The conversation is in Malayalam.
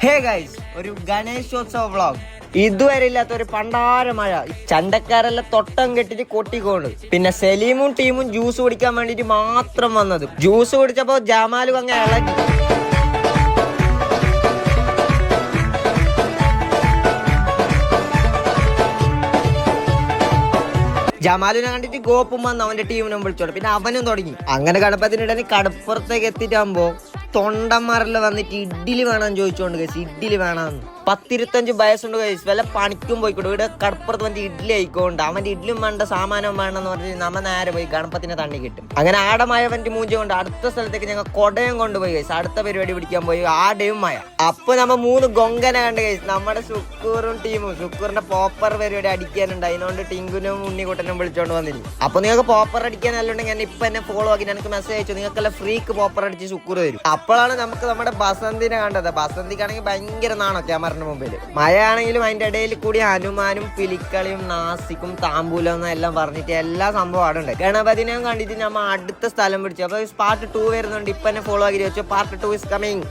ഹേ ഗൈസ്, ഒരു ഗണേശോത്സവ വ്ളോഗ്. ഇതുവരെ ഇല്ലാത്ത ഒരു പണ്ടാര മഴ. ചണ്ടക്കാരെല്ലാം തൊട്ടം കെട്ടിട്ട് കൊട്ടിക്കോണ്. പിന്നെ സലീമും ടീമും ജ്യൂസ് കുടിക്കാൻ വേണ്ടിട്ട് മാത്രം വന്നത്. ജ്യൂസ് കുടിച്ചപ്പോ ജമാലും അങ്ങ് ഇളകി. ജമാലിനെ കണ്ടിട്ട് ഗോപ്പും വന്ന് അവന്റെ ടീമിനെ വിളിച്ചോളൂ. പിന്നെ അവനും തുടങ്ങി. അങ്ങനെ ഗണപതിനിടയിൽ കടപ്പുറത്തേക്ക് എത്തിയിട്ടാകുമ്പോ തൊണ്ടന്മാരെല്ലാം വന്നിട്ട് ഇഡ്ഡലി വേണമെന്ന് ചോദിച്ചോണ്ട് കഴിച്ചു. ഇഡ്ഡലി വേണമെന്ന് 10-25 വയസ്സുണ്ട് കഴിച്ചു. വല്ല പണിക്കും പോയിക്കോട്ടെ. ഇവിടെ കടപ്പുറത്ത് വന്നിട്ട് ഇഡ്ഡലി ആയിക്കോണ്ട്. അവന്റെ ഇഡ്ഡലിയും വേണ്ട സാമാനവും വേണമെന്ന് പറഞ്ഞ് നമ്മ നേരെ പോയി ഗണപതിനെ തണ്ണി കിട്ടും. അങ്ങനെ ആടമായവന്റെ മൂഞ്ച കൊണ്ട് അടുത്ത സ്ഥലത്തേക്ക് ഞങ്ങൾ കൊടയം കൊണ്ടുപോയി കഴിച്ചു. അടുത്ത പരിപാടി പിടിക്കാൻ പോയി. ആടയും മഴ. അപ്പൊ നമ്മ 3 ഗൊങ്കനെ കണ്ട് കഴിച്ചു. നമ്മുടെ സുക്കൂറും ടീമും. സുക്കൂറിന്റെ പോപ്പർ പരിപാടി അടിക്കാനുണ്ട്. അതിനോണ്ട് ടിങ്കുനും ഉണ്ണിക്കുട്ടനും വിളിച്ചോണ്ട് വന്നിരുന്നു. അപ്പൊ നിങ്ങൾക്ക് പോപ്പർ അടിക്കാനല്ലുണ്ടെങ്കിൽ ഞാൻ ഇപ്പൊ എന്നെ ഫോളോ ആക്കി എനിക്ക് മെസ്സേജ് അയച്ചു. നിങ്ങൾക്കെല്ലാം ഫ്രീക്ക് പോപ്പർ അടിച്ച് സുക്കൂർ തരും. അപ്പോഴാണ് നമുക്ക് നമ്മുടെ ബസന്തിനെ കണ്ടത്. ബസന്തിക്കാണെങ്കിൽ ഭയങ്കര നാണോ ക്യാമറ മുമ്പിൽ. മഴയാണെങ്കിലും അതിന്റെ ഇടയിൽ കൂടി ഹനുമാനും പിലിക്കളിയും നാസിക്കും താമ്പൂലം എല്ലാം പറഞ്ഞിട്ട് എല്ലാ സംഭവം അവിടെ ഉണ്ട്. ഗണപതിനെയും കണ്ടിട്ട് നമ്മൾ അടുത്ത സ്ഥലം പിടിച്ചു. അപ്പൊ പാർട്ട് 2 വരുന്നുണ്ട്. ഇപ്പൊ എന്നെ ഫോളോ ആക്കി വെച്ചു. Part 2 is coming.